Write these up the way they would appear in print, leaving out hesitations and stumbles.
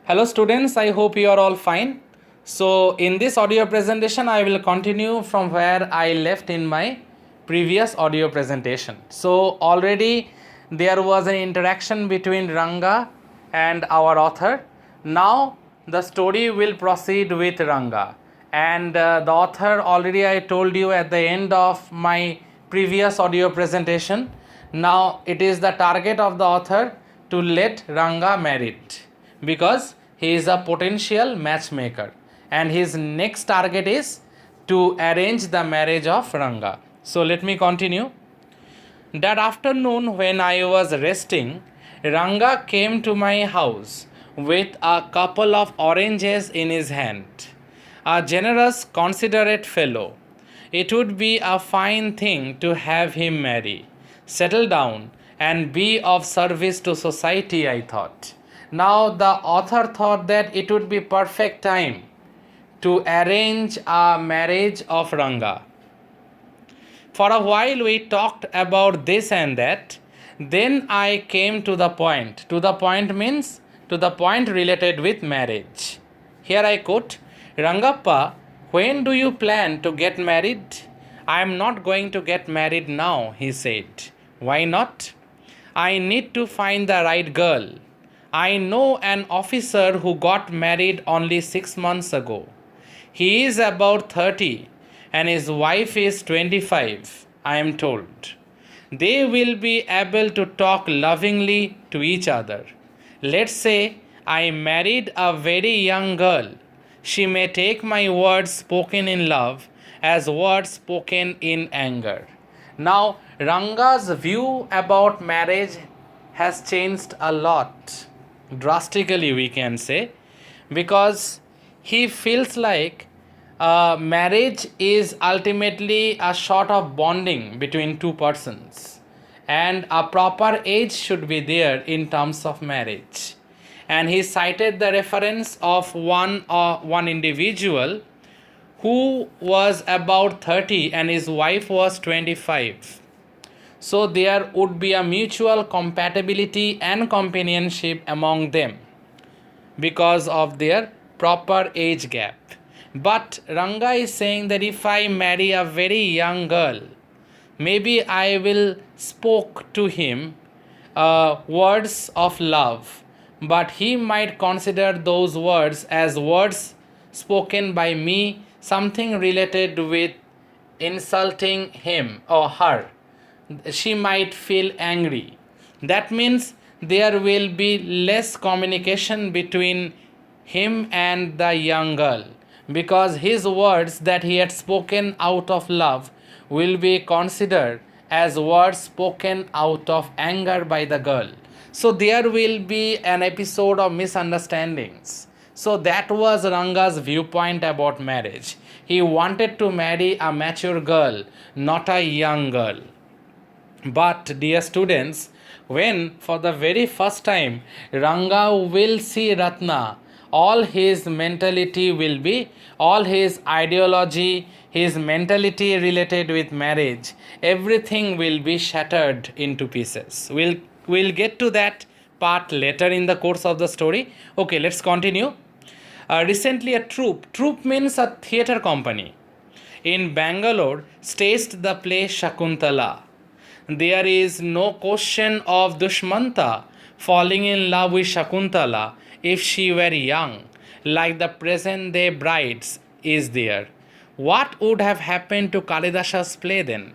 Hello students, I hope you are all fine. So in this audio presentation, I will continue from where I left in my previous audio presentation. So already there was an interaction between Ranga and our author. Now the story will proceed with Ranga. And the author already I told you at the end of my previous audio presentation. Now it is the target of the author to let Ranga married because he is a potential matchmaker and his next target is to arrange the marriage of Ranga. So let me continue. That afternoon, when I was resting, Ranga came to my house with a couple of oranges in his hand. A generous, considerate fellow. It would be a fine thing to have him marry, settle down, and be of service to society, I thought. Now, the author thought that it would be perfect time to arrange a marriage of Ranga. For a while we talked about this and that. Then I came to the point. To the point means to the point related with marriage. Here I quote, Rangappa, when do you plan to get married? I am not going to get married now, he said. Why not? I need to find the right girl. I know an officer who got married only 6 months ago. He is about 30 and his wife is 25, I am told. They will be able to talk lovingly to each other. Let's say I married a very young girl. She may take my words spoken in love as words spoken in anger. Now, Ranga's view about marriage has changed a lot, drastically, we can say, because he feels like marriage is ultimately a sort of bonding between two persons, and a proper age should be there in terms of marriage. And he cited the reference of one individual who was about 30 and his wife was 25. So there would be a mutual compatibility and companionship among them because of their proper age gap. But Ranga is saying that if I marry a very young girl, maybe I will spoke to him words of love, but he might consider those words as words spoken by me, something related with insulting him or her. She might feel angry. That means there will be less communication between him and the young girl because his words that he had spoken out of love will be considered as words spoken out of anger by the girl. So there will be an episode of misunderstandings. So that was Ranga's viewpoint about marriage. He wanted to marry a mature girl, not a young girl. But, dear students, when for the very first time Ranga will see Ratna, all his mentality will be, all his ideology, his mentality related with marriage, everything will be shattered into pieces. We'll get to that part later in the course of the story. Okay, let's continue. Recently, a troupe means a theatre company, in Bangalore staged the play Shakuntala. There is no question of Dushmanta falling in love with Shakuntala if she were young, like the present day brides is there. What would have happened to Kalidasa's play then?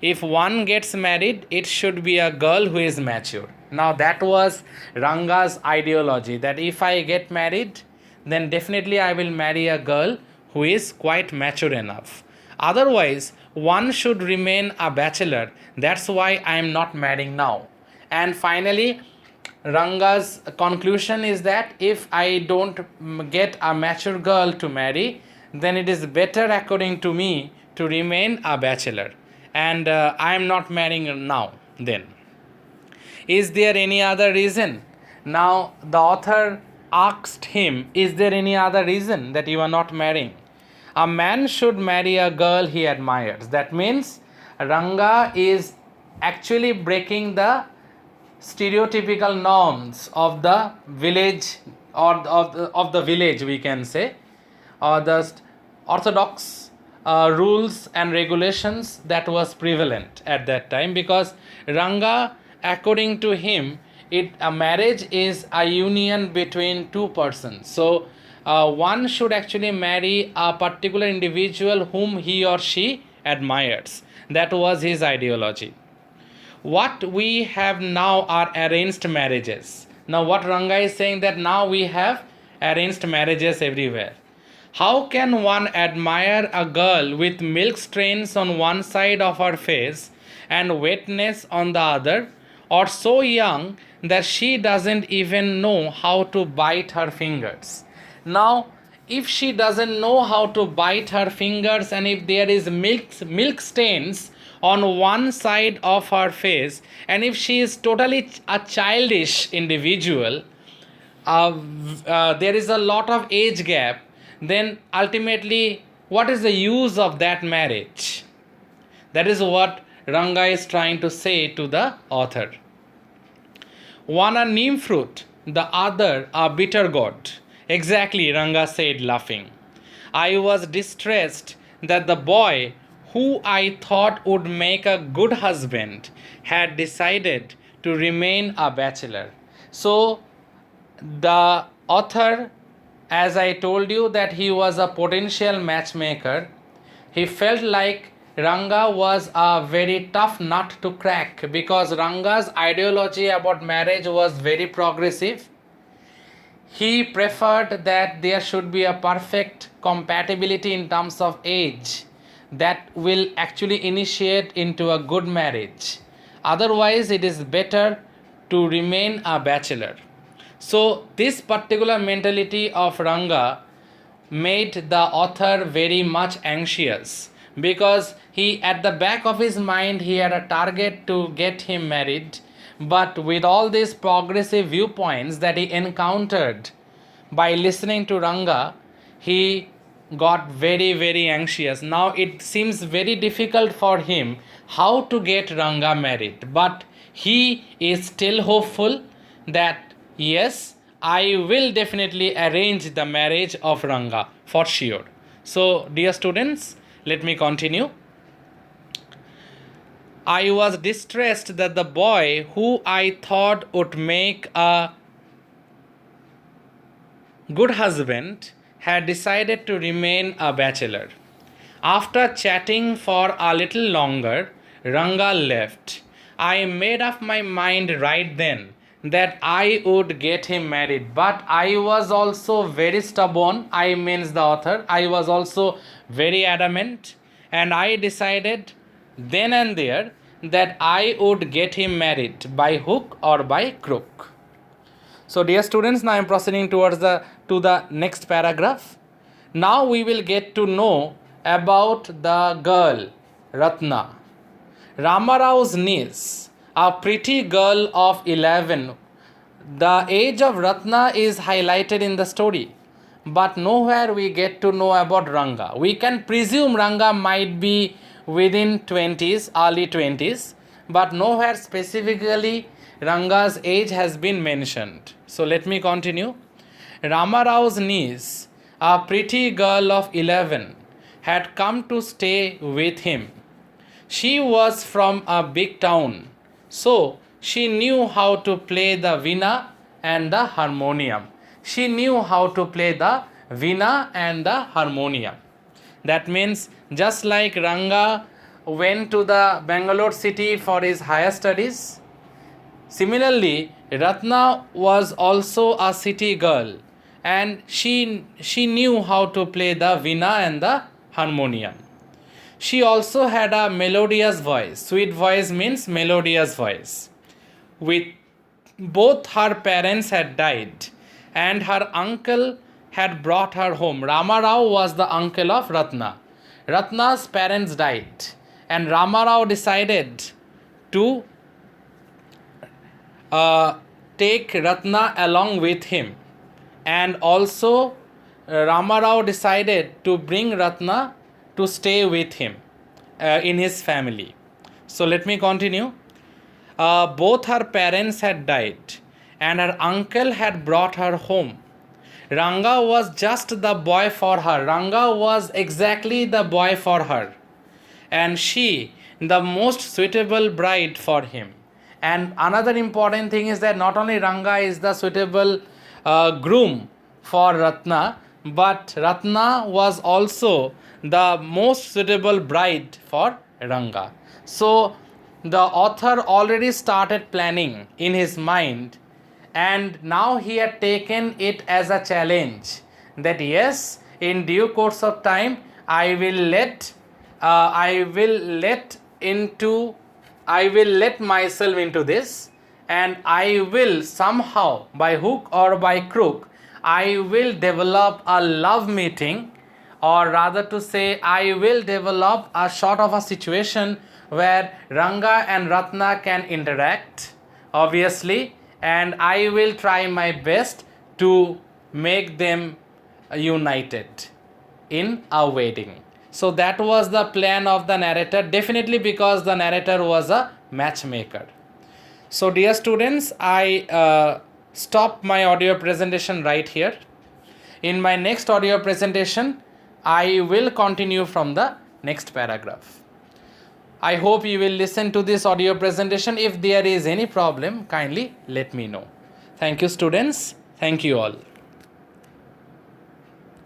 If one gets married, it should be a girl who is mature. Now, that was Ranga's ideology that if I get married, then definitely I will marry a girl who is quite mature enough. Otherwise, one should remain a bachelor. That's why I am not marrying now. And finally, Ranga's conclusion is that if I don't get a mature girl to marry, then it is better, according to me, to remain a bachelor. And I am not marrying now, then. Is there any other reason? Now, the author asked him, is there any other reason that you are not marrying? A man should marry a girl he admires. That means Ranga is actually breaking the stereotypical norms of the village or of the village, we can say, or the orthodox rules and regulations that was prevalent at that time, because Ranga, according to him, a marriage is a union between two persons. So one should actually marry a particular individual whom he or she admires. That was his ideology. What we have now are arranged marriages. Now what Ranga is saying, that now we have arranged marriages everywhere. How can one admire a girl with milk stains on one side of her face and wetness on the other, or so young that she doesn't even know how to bite her fingers? Now, if she doesn't know how to bite her fingers, and if there is milk stains on one side of her face, and if she is totally a childish individual, there is a lot of age gap, then ultimately what is the use of that marriage? That is what Ranga is trying to say to the author. One a neem fruit, the other a bitter gourd. Exactly, Ranga said, laughing. I was distressed that the boy who I thought would make a good husband had decided to remain a bachelor. So the author, as I told you, that he was a potential matchmaker, he felt like Ranga was a very tough nut to crack, because Ranga's ideology about marriage was very progressive. He preferred that there should be a perfect compatibility in terms of age that will actually initiate into a good marriage. Otherwise, it is better to remain a bachelor. So this particular mentality of Ranga made the author very much anxious, because he, at the back of his mind, he had a target to get him married. But with all these progressive viewpoints that he encountered by listening to Ranga, he got very, very anxious. Now it seems very difficult for him how to get Ranga married. But he is still hopeful that yes, I will definitely arrange the marriage of Ranga for sure. So, dear students, let me continue. I was distressed that the boy who I thought would make a good husband had decided to remain a bachelor. After chatting for a little longer, Ranga left. I made up my mind right then that I would get him married, but I was also very stubborn. I means the author. I was also very adamant, and I decided then and there that I would get him married by hook or by crook. So dear students, now I am proceeding to the next paragraph. Now we will get to know about the girl Ratna, Ramarao's niece, a pretty girl of 11. The age of Ratna is highlighted in the story, but nowhere we get to know about Ranga. We can presume Ranga might be within 20s, early 20s, but nowhere specifically Ranga's age has been mentioned. So let me continue. Ramarao's niece, a pretty girl of 11, had come to stay with him. She was from a big town, so she knew how to play the veena and the harmonium. She knew how to play the veena and the harmonium. That means just like Ranga went to the Bangalore city for his higher studies, similarly Ratna was also a city girl, and she knew how to play the veena and the harmonium. She also had a melodious voice. Sweet voice means melodious voice. With both her parents had died and her uncle had brought her home. Ramarao was the uncle of Ratna. Ratna's parents died, and Ramarao decided to take Ratna along with him, and also Ramarao decided to bring Ratna to stay with him in his family. So let me continue. Both her parents had died and her uncle had brought her home. Ranga was just the boy for her. Ranga was exactly the boy for her. And she, the most suitable bride for him. And another important thing is that not only Ranga is the suitable groom for Ratna, but Ratna was also the most suitable bride for Ranga. So the author already started planning in his mind, and now he had taken it as a challenge that yes, in due course of time, I will let myself into this, and I will somehow, by hook or by crook, I will develop a love meeting, or rather to say, I will develop a sort of a situation where Ranga and Ratna can interact, obviously, and I will try my best to make them united in a wedding. So that was the plan of the narrator, definitely because the narrator was a matchmaker. So dear students, I stop my audio presentation right here. In my next audio presentation, I will continue from the next paragraph. I hope you will listen to this audio presentation. If there is any problem, kindly let me know. Thank you, students. Thank you all.